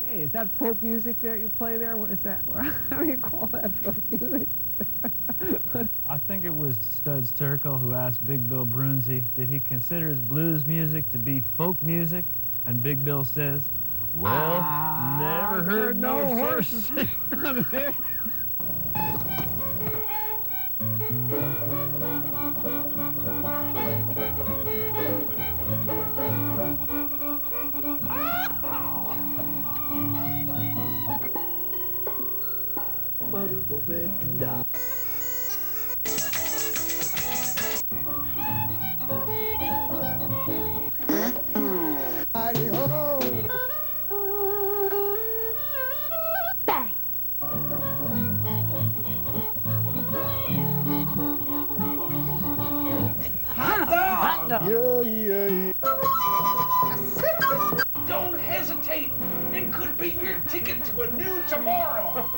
Hey, is that folk music that you play there? What is that? How do you call that folk music? I think it was Studs Terkel who asked Big Bill Brunzi, did he consider his blues music to be folk music? And Big Bill says, well, never heard no horses. Don't hesitate. It could be your ticket to a new tomorrow.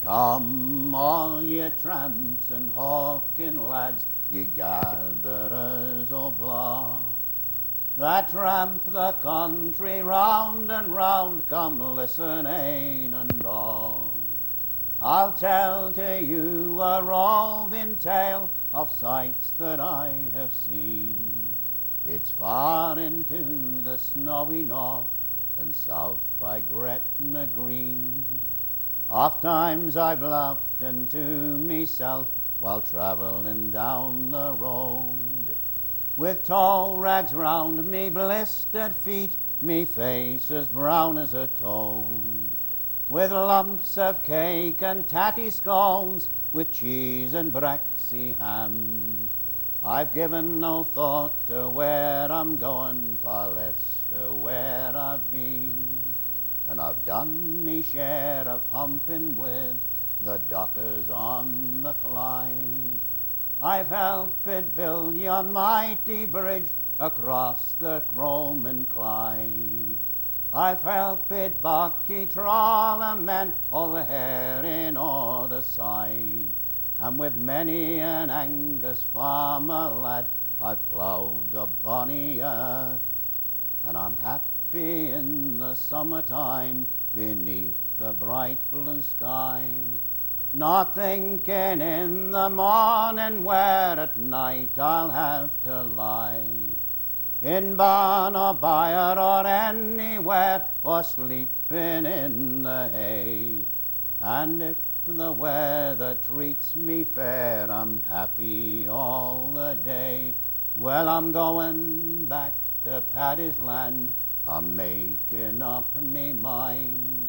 Come, all ye tramps and hawking lads, ye gatherers o' blah, that tramp the country round and round, come listen ane and all. I'll tell to you a roving tale of sights that I have seen. It's far into the snowy north and south by Gretna Green. Oft times I've laughed unto myself while travelling down the road, with tall rags round me blistered feet, me face as brown as a toad, with lumps of cake and tatty scones, with cheese and braxy ham. I've given no thought to where I'm going, far less to where I've been, and I've done me share of humping with the dockers on the Clyde. I've helped it build yon mighty bridge across the Roman Clyde. I've helped it bucky trawl men all the herring o'er the side, and with many an Angus farmer lad I've ploughed the bonny earth, and I'm happy in the summertime beneath the bright blue sky, not thinking in the morning where at night I'll have to lie, in barn or byre or anywhere, or sleeping in the hay. And if the weather treats me fair, I'm happy all the day. Well, I'm going back to Paddy's land, I'm making up me mind,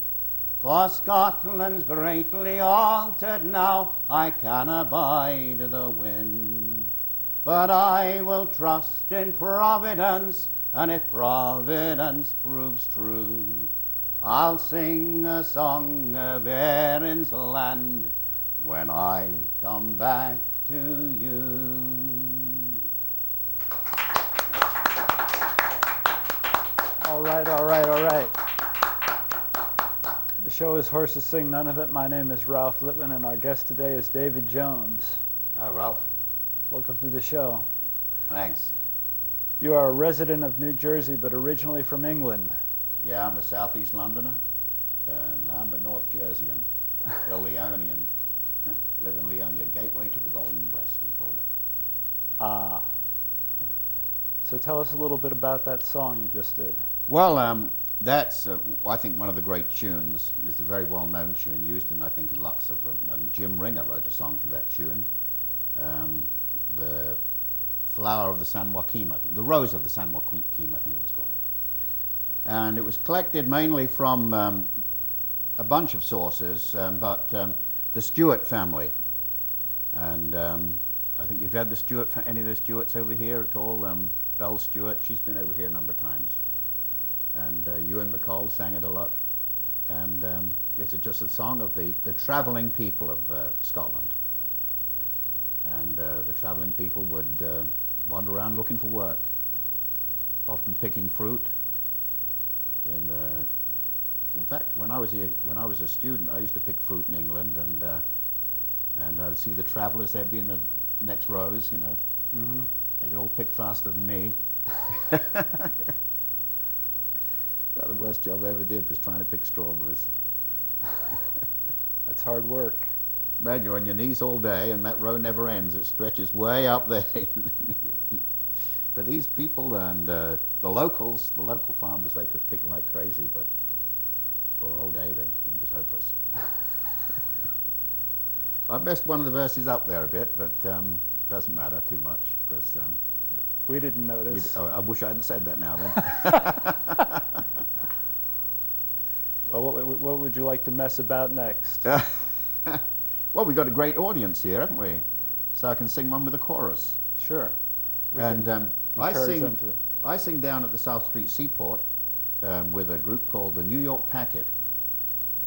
for Scotland's greatly altered now, I can abide the wind. But I will trust in Providence, and if Providence proves true, I'll sing a song of Erin's land when I come back to you. All right, all right, all right. The show is Horses Sing None of It. My name is Ralph Littman, and our guest today is David Jones. Hi, Ralph. Welcome to the show. Thanks. You are a resident of New Jersey, but originally from England. Yeah, I'm a Southeast Londoner, and I'm a North Jerseyan, a Leonian. Live in Leonia, gateway to the Golden West, we call it. Ah. So tell us a little bit about that song you just did. Well, that's, I think, one of the great tunes. It's a very well-known tune, used in, I think, lots of, I think Jim Ringer wrote a song to that tune. The Flower of the San Joaquin, the Rose of the San Joaquin, I think it was called. And it was collected mainly from a bunch of sources, but the Stewart family. And I think you've had the Stewart, any of the Stewarts over here at all? Belle Stewart, she's been over here a number of times. And Ewan MacColl sang it a lot. And it's just a song of the traveling people of Scotland. And the traveling people would wander around looking for work, often picking fruit. In fact, when I was a student, I used to pick fruit in England, and I would see the travellers. They'd be in the next rows, you know. Mm-hmm. They could all pick faster than me. the worst job I ever did was trying to pick strawberries. That's hard work. Man, you're on your knees all day, and that row never ends. It stretches way up there. But these people and the locals, the local farmers, they could pick like crazy, but poor old David, he was hopeless. I messed one of the verses up there a bit, but doesn't matter too much, because We didn't notice. I wish I hadn't said that now then. Well, what would you like to mess about next? Well, we've got a great audience here, haven't we? So I can sing one with a chorus. Sure. We And can I encourage sing them to. I sing down at the South Street Seaport with a group called the New York Packet.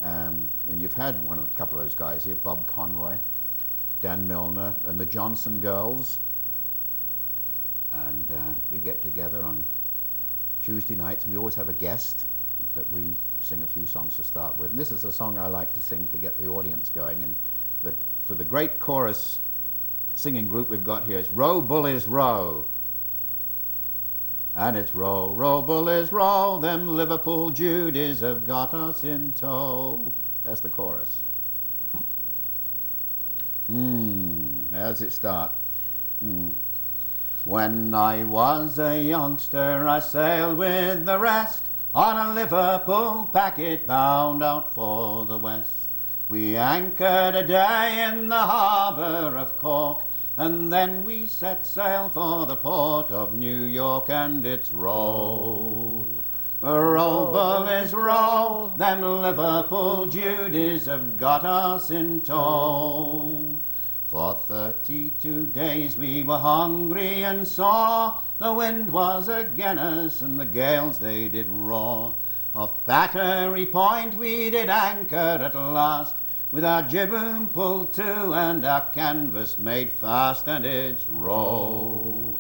And you've had a couple of those guys here, Bob Conroy, Dan Milner, and the Johnson Girls. And we get together on Tuesday nights, and we always have a guest, but we sing a few songs to start with. And this is a song I like to sing to get the audience going. And for the great chorus singing group we've got here, it's Row, Bullies, Row. And it's row, row, bullies, row, them Liverpool Judies have got us in tow. That's the chorus. How does it start? When I was a youngster, I sailed with the rest on a Liverpool packet bound out for the west. We anchored a day in the harbour of Cork, and then we set sail for the port of New York, and it's row. Row, bullies, row, them Liverpool Judies have got us in tow. For 32 days we were hungry and sore, the wind was again us and the gales they did roar. Off Battery Point we did anchor at last, with our jibboom pulled to and our canvas made fast, and it's row.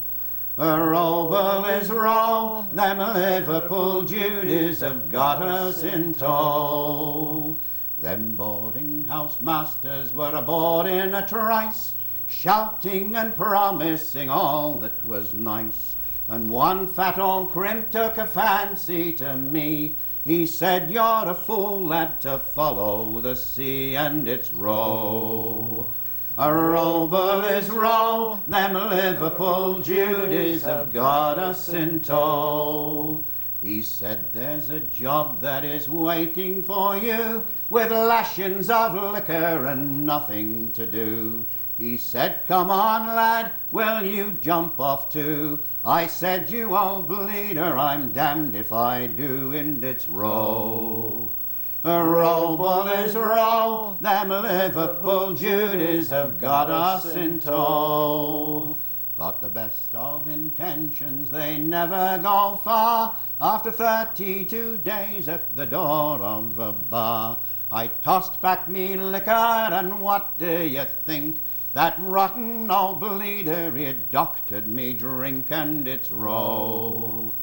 Row, bullies, row, them Liverpool Judies have got us in tow. Them boarding house masters were aboard in a trice, shouting and promising all that was nice. And one fat old crimp took a fancy to me. He said, "You're a fool, lad, to follow the sea," and it's row. Row, bullies, row, them Liverpool Judies have got us in tow. He said, "There's a job that is waiting for you, with lashings of liquor and nothing to do." He said, "Come on, lad, will you jump off too?" I said, "You old bleeder, I'm damned if I do," and it's row. Row, bullies, row, them Liverpool Judies have got us in tow. But the best of intentions, they never go far. After 32 days at the door of a bar, I tossed back me liquor, and what do you think? That rotten old bleeder, he doctored me drink, and it's row.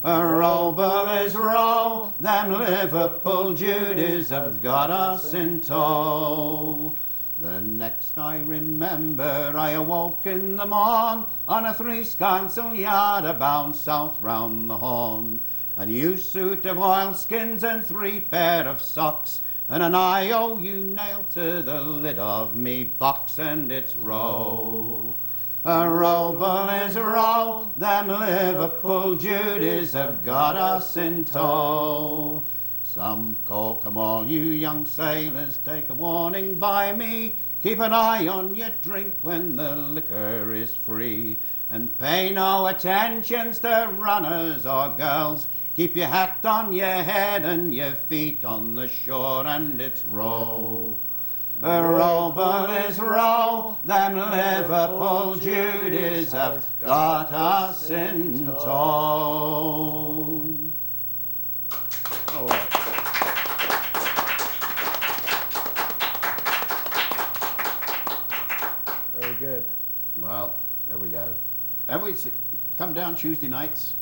Row, bullies, row, them Liverpool Judies have got us in tow. The next I remember, I awoke in the morn on a 3-skysail yard bound south round the Horn. A new suit of oilskins and 3 pair of socks, and an IOU nailed to the lid of me box, and it's row. Row, bullies, row, them Liverpool Judies have got us in tow. Some call, come all you young sailors, take a warning by me. Keep an eye on your drink when the liquor is free, and pay no attentions to runners or girls. Keep your hat on your head and your feet on the shore, and it's row. Row, bullies, row, them Liverpool Judies have got us in tow. Oh. Very good. Well, there we go. And we come down Tuesday nights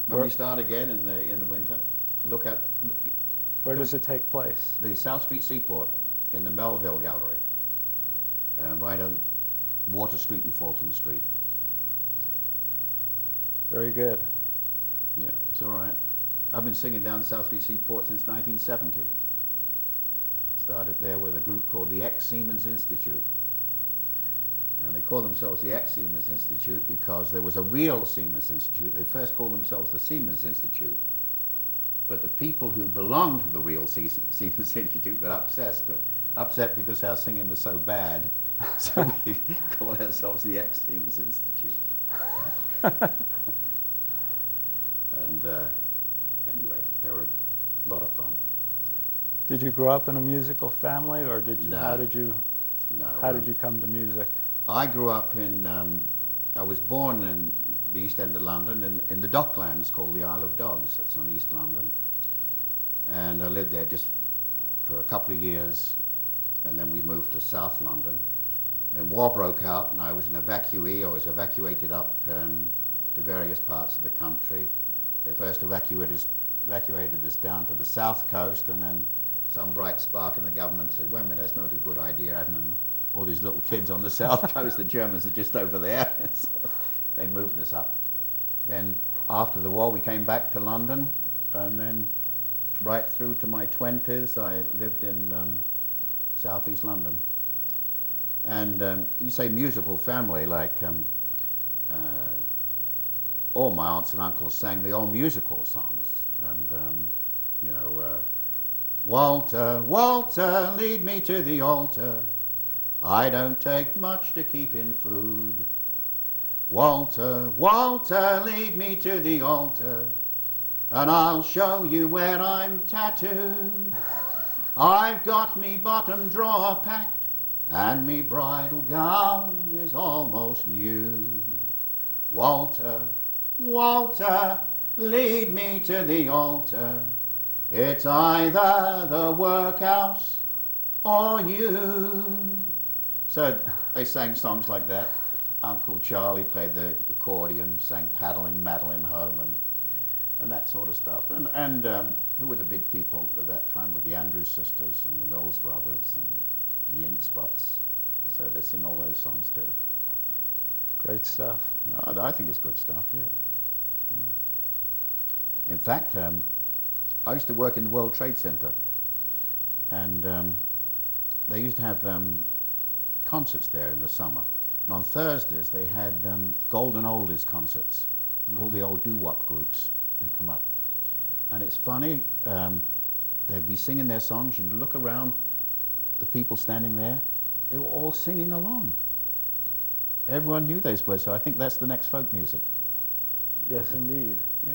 when we start again in the winter. Where does it take place? The South Street Seaport in the Melville Gallery, right on Water Street and Fulton Street. Very good. Yeah, it's all right. I've been singing down the South Street Seaport since 1970. Started there with a group called the Ex-Seamen's Institute. And they call themselves the Ex-Seamen's Institute because there was a real Seamen's Institute. They first called themselves the Seamen's Institute. But the people who belonged to the real Seamen's Institute got upset because our singing was so bad. So we called ourselves the Ex-Seamen's Institute. And anyway, they were a lot of fun. Did you grow up in a musical family, or did you? No. How did you? No. How did you come to music? I grew up in. I was born in the East End of London, in the Docklands called the Isle of Dogs. That's on East London, and I lived there just for a couple of years, and then we moved to South London. Then war broke out, and I was an evacuee. I was evacuated up to various parts of the country. They first evacuated us down to the south coast, and then some bright spark in the government said, wait a minute, that's not a good idea having them, all these little kids on the south coast. The Germans are just over there. So they moved us up. Then after the war we came back to London, and then right through to my 20s I lived in southeast London. And you say musical family, like all my aunts and uncles sang the old musical songs. And you know, Walter, Walter, lead me to the altar. I don't take much to keep in food. Walter, Walter, lead me to the altar, and I'll show you where I'm tattooed. I've got me bottom drawer packed, and me bridal gown is almost new. Walter, Walter, lead me to the altar. It's either the workhouse or you. So they sang songs like that. Uncle Charlie played the accordion, sang Paddling Madeline Home, and that sort of stuff. And who were the big people at that time? Were the Andrews Sisters and the Mills Brothers and the Ink Spots. So they sing all those songs too. Great stuff. No, I think it's good stuff, yeah. In fact, I used to work in the World Trade Center, and they used to have concerts there in the summer. And on Thursdays they had Golden Oldies concerts. All the old doo-wop groups would come up. And it's funny, they'd be singing their songs, you'd look around, the people standing there, they were all singing along. Everyone knew those words, so I think that's the next folk music. Yes, indeed. Yeah.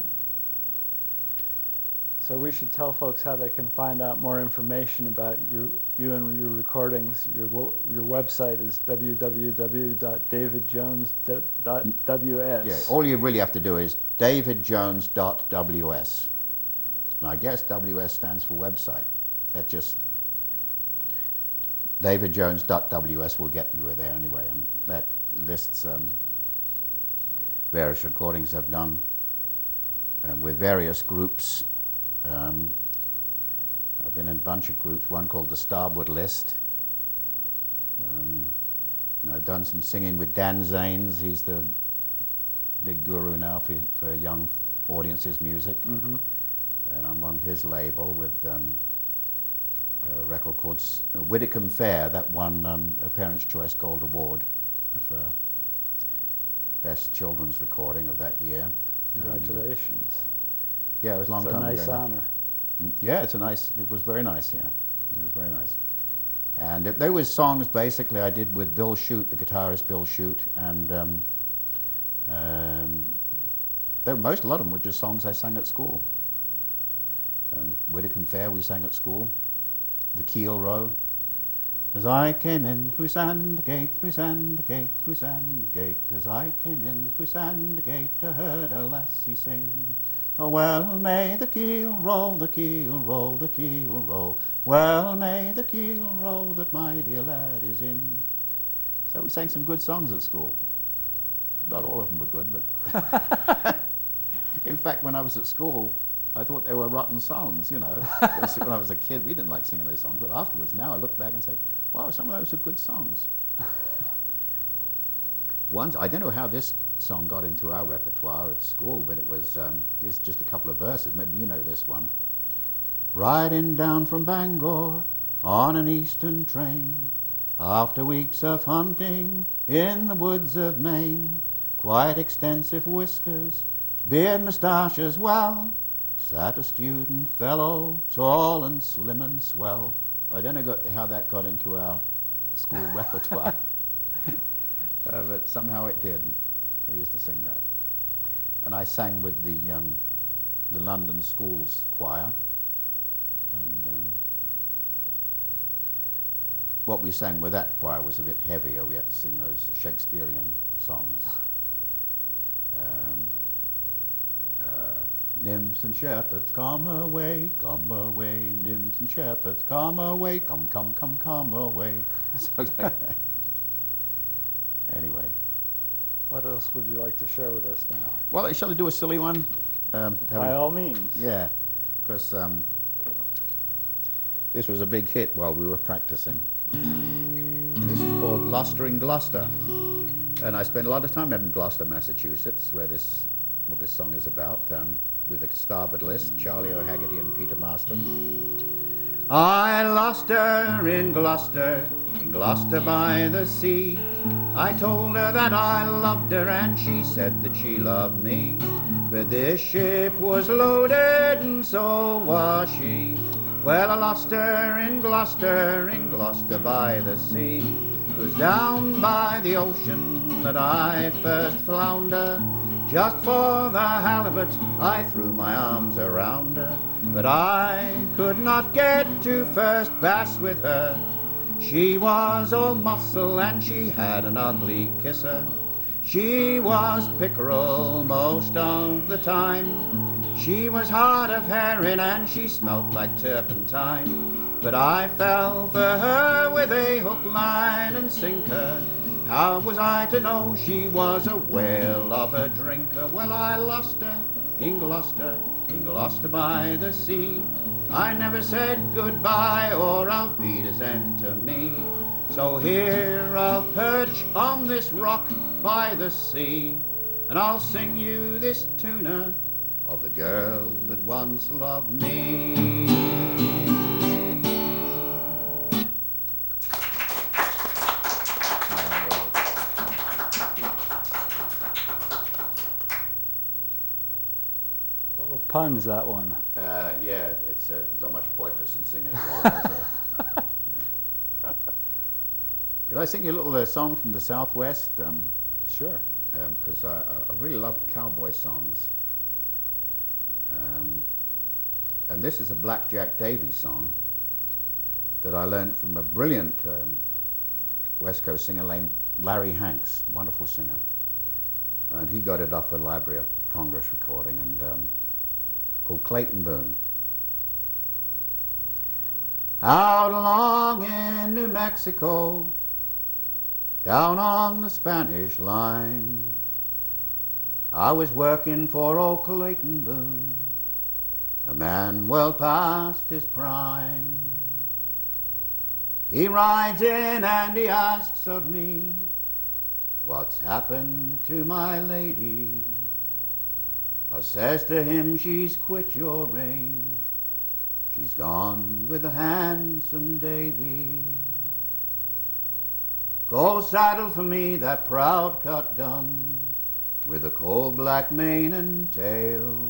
So we should tell folks how they can find out more information about you and your recordings. Your website is www.davidjones.ws. Yeah, all you really have to do is davidjones.ws. And I guess WS stands for website. That's just davidjones.ws will get you there anyway, and that lists various recordings I've done with various groups. I've been in a bunch of groups, one called the Starboard List. And I've done some singing with Dan Zanes. He's the big guru now for young audiences' music. Mm-hmm. And I'm on his label with a record called Widdicombe Fair that won a Parents' Choice Gold Award for Best Children's Recording of that year. Congratulations. Yeah, it was a long time ago. It's a nice honor. Yeah, it was very nice, yeah. It was very nice. And there was songs basically I did with Bill Shute, the guitarist Bill Shute, and a lot of them were just songs I sang at school. And Widdicombe Fair we sang at school. The Keel Row. As I came in through Sandgate, through Sandgate, through Sandgate, as I came in through Sandgate, I heard a lassie sing. Oh, well may the keel row, the keel row, the keel row. Well may the keel row that my dear lad is in. So we sang some good songs at school. Not all of them were good, but in fact, when I was at school, I thought they were rotten songs, you know. When I was a kid, we didn't like singing those songs, but afterwards, now I look back and say, wow, some of those are good songs. I don't know how this song got into our repertoire at school, but it was just a couple of verses. Maybe you know this one. Riding down from Bangor on an eastern train, after weeks of hunting in the woods of Maine, quite extensive whiskers, beard, moustache as well, sat a student fellow, tall and slim and swell. I don't know how that got into our school repertoire, but somehow it did. We used to sing that. And I sang with the London Schools Choir, and what we sang with that choir was a bit heavier. We had to sing those Shakespearean songs. Nymphs and shepherds, come away, nymphs and shepherds, come away, come away. Something like that. Anyway. What else would you like to share with us now? Well, shall I do a silly one? By all means. Yeah, because this was a big hit while we were practicing. This is called Luster in Gloucester. And I spent a lot of time in Gloucester, Massachusetts, where what this song is about, with the starboard list, Charlie O'Haggerty and Peter Marston. I lost her in Gloucester by the sea. I told her that I loved her and she said that she loved me. But this ship was loaded and so was she. Well, I lost her in Gloucester by the sea. It was down by the ocean that I first found her. Just for the halibut I threw my arms around her. But I could not get to first bass with her. She was all muscle and she had an ugly kisser. She was pickerel most of the time. She was hard of herring and she smelt like turpentine. But I fell for her with a hook, line and sinker. How was I to know she was a whale of a drinker? Well, I lost her in Gloucester by the sea. I never said goodbye or auf Wiedersehen to me. So here I'll perch on this rock by the sea, and I'll sing you this tuna of the girl that once loved me. Full of puns, that one. Yeah, it's not much purpose in singing it. Really, Could I sing you a little song from the Southwest? Sure. Because I really love cowboy songs. And this is a Blackjack Davy song that I learned from a brilliant West Coast singer named Larry Hanks, wonderful singer. And he got it off a Library of Congress recording, and called Clayton Boone. Out along in New Mexico, down on the Spanish line, I was working for old Clayton Boone, a man well past his prime. He rides in and he asks of me, what's happened to my lady? I says to him, she's quit your range. She's gone with the handsome Davy. Go saddle for me that proud cut dun, with a coal black mane and tail.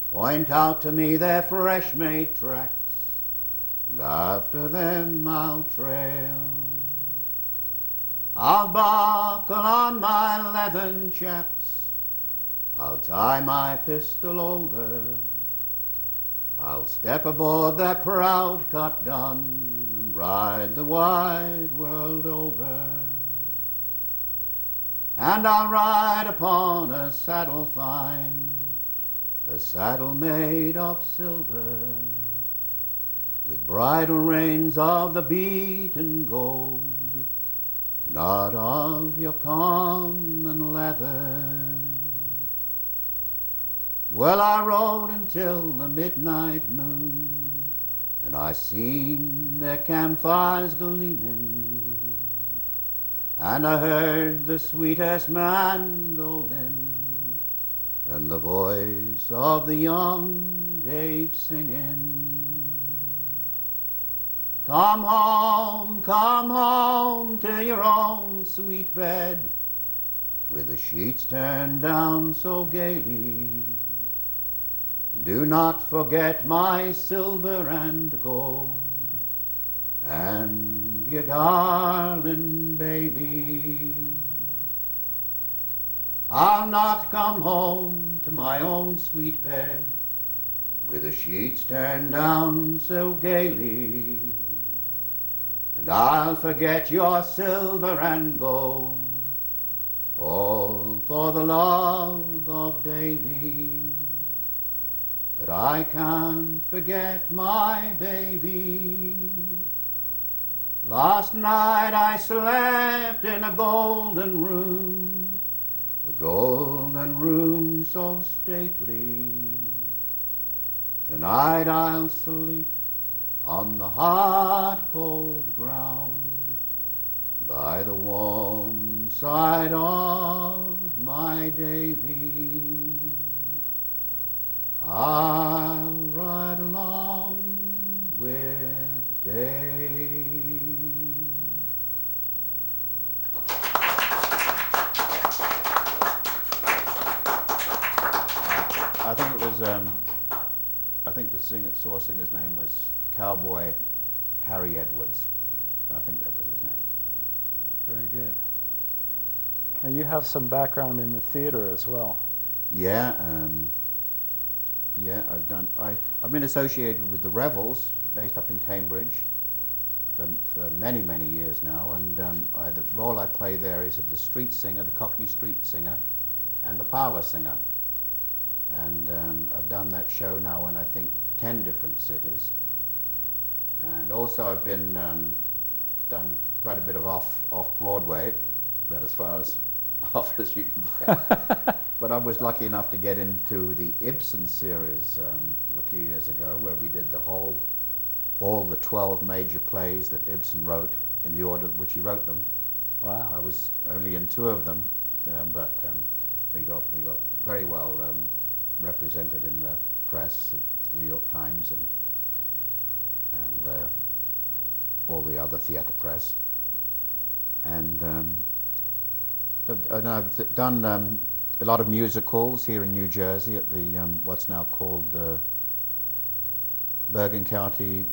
Point out to me their fresh made tracks, and after them I'll trail. I'll buckle on my leathern chaps, I'll tie my pistol over, I'll step aboard that proud cut dun and ride the wide world over. And I'll ride upon a saddle fine, a saddle made of silver, with bridle reins of the beaten gold, not of your common leather. Well, I rode until the midnight moon, and I seen their campfires gleaming, and I heard the sweetest mandolin and the voice of the young Dave singing. Come home to your own sweet bed, with the sheets turned down so gaily. Do not forget my silver and gold, and your darling baby. I'll not come home to my own sweet bed, with the sheets turned down so gaily, and I'll forget your silver and gold, all for the love of Davy. But I can't forget my baby. Last night I slept in a golden room, the golden room so stately. Tonight I'll sleep on the hard cold ground, by the warm side of my Davy. I'll ride along with Dave. I think it was, I think the source singer's name was Cowboy Harry Edwards. I think that was his name. Very good. And you have some background in the theater as well. Yeah, yeah, I've been associated with the Revels, based up in Cambridge, for many, many years now, and the role I play there is of the street singer, the Cockney street singer, and the parlour singer. And I've done that show now in, I think, 10 different cities. And also I've been done quite a bit of off-Broadway, but as far as off as you can get. But I was lucky enough to get into the Ibsen series a few years ago, where we did all the 12 major plays that Ibsen wrote in the order which he wrote them. Wow. I was only in 2 of them, but we got very well represented in the press, New York Times and all the other theatre press. And I've done a lot of musicals here in New Jersey at the what's now called the Bergen County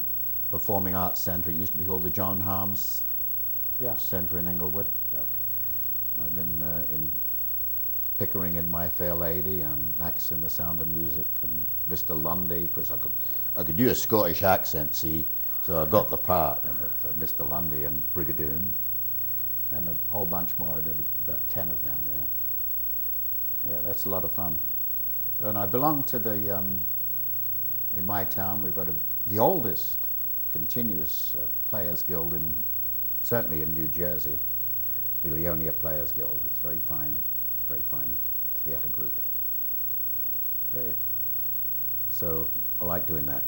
Performing Arts Center. It used to be called the John Harms Center in Englewood. Yep. I've been in Pickering in My Fair Lady, and Max in The Sound of Music, and Mr. Lundy, because I could do a Scottish accent, see, so I got the part, and for Mr. Lundy and Brigadoon, and a whole bunch more. I did about 10 of them there. Yeah, that's a lot of fun. And I belong to the, in my town, we've got the oldest continuous Players Guild certainly in New Jersey, the Leonia Players Guild. It's very fine theatre group. Great. So I like doing that.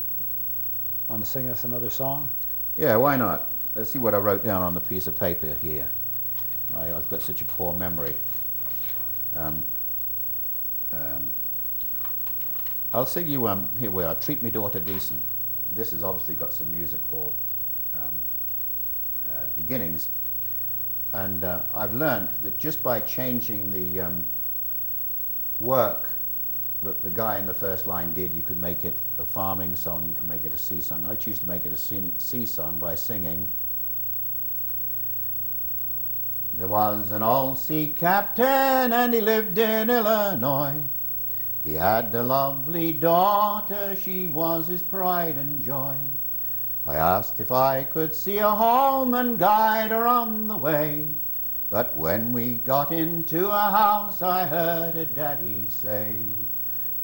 Want to sing us another song? Yeah, why not? Let's see what I wrote down on the piece of paper here. I've got such a poor memory. I'll sing you, here we are, Treat Me Daughter Decent. This has obviously got some music hall beginnings. And I've learned that just by changing the work that the guy in the first line did, you could make it a farming song, you can make it a sea song. I choose to make it a sea song by singing, there was an old sea captain and he lived in Illinois. He had a lovely daughter, she was his pride and joy. I asked if I could see her home and guide her on the way. But when we got into a house, I heard her daddy say,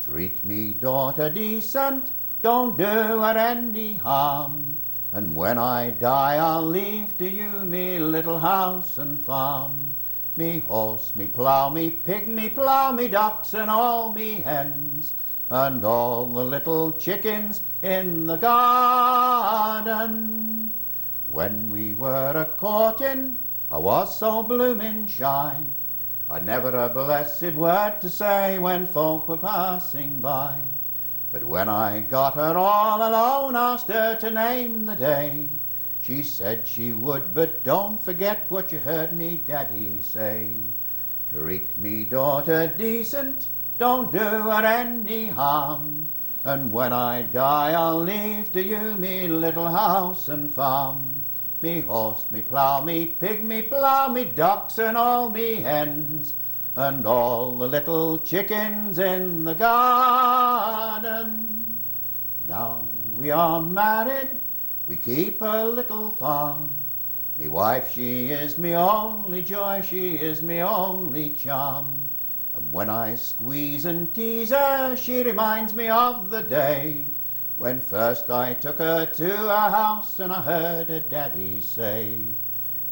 treat me daughter decent, don't do her any harm. And when I die, I'll leave to you me little house and farm. Me horse, me plough, me pig, me plough, me ducks, and all me hens, and all the little chickens in the garden. When we were a-courting, I was so bloomin' shy, I'd never a blessed word to say when folk were passing by. But when I got her all alone, asked her to name the day, she said she would, but don't forget what you heard me daddy say. Treat me daughter decent, don't do her any harm, and when I die I'll leave to you me little house and farm. Me horse, me plough, me pig, me plough, me ducks and all me hens, and all the little chickens in the garden. Now we are married, we keep a little farm. Me wife, she is me only joy, she is me only charm. And when I squeeze and tease her, she reminds me of the day when first I took her to her house and I heard her daddy say,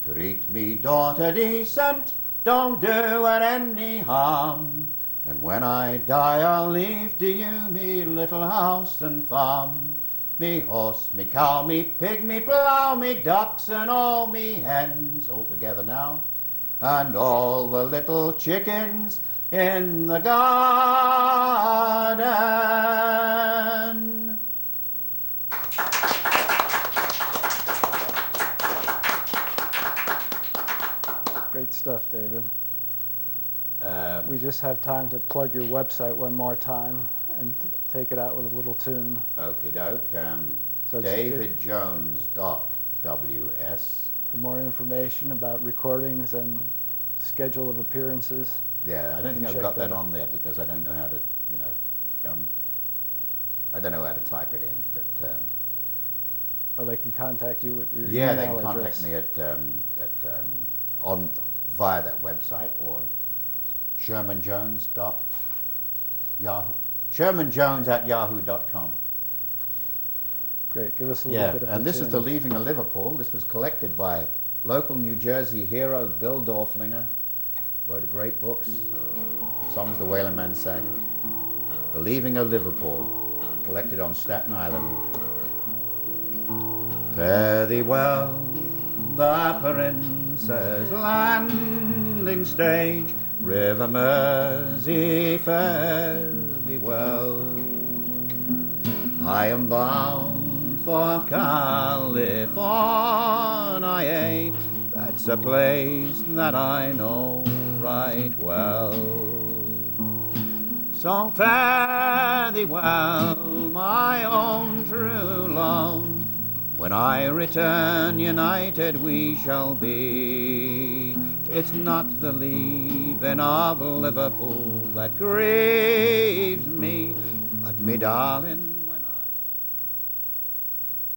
treat me daughter decent, don't do her any harm, and when I die I'll leave to you me little house and farm. Me horse, me cow, me pig, me plough, me ducks and all me hens, all together now, and all the little chickens in the garden. Great stuff, David. We just have time to plug your website one more time and take it out with a little tune. Okie doke. So davidjones.ws. For more information about recordings and schedule of appearances. Yeah, I don't think can I've got check that that. on there because I don't know how to, you know, I don't know how to type it in, but Oh, they can contact you with your yeah, they email can contact address. me on via that website or shermanjones@yahoo.com. Great, give us a little Yeah, bit of and the this is tune. the Leaving of Liverpool. This was collected by local New Jersey hero Bill Dorflinger. Wrote a great books, songs the Whaler Man sang. The Leaving of Liverpool, collected on Staten Island. Fare thee well, the Prince's landing stage, River Mersey, fare thee well. I am bound for California, that's a place that I know right well. So fare thee well, my own true love, when I return united we shall be. It's not the leaving of Liverpool that grieves me, but me darling,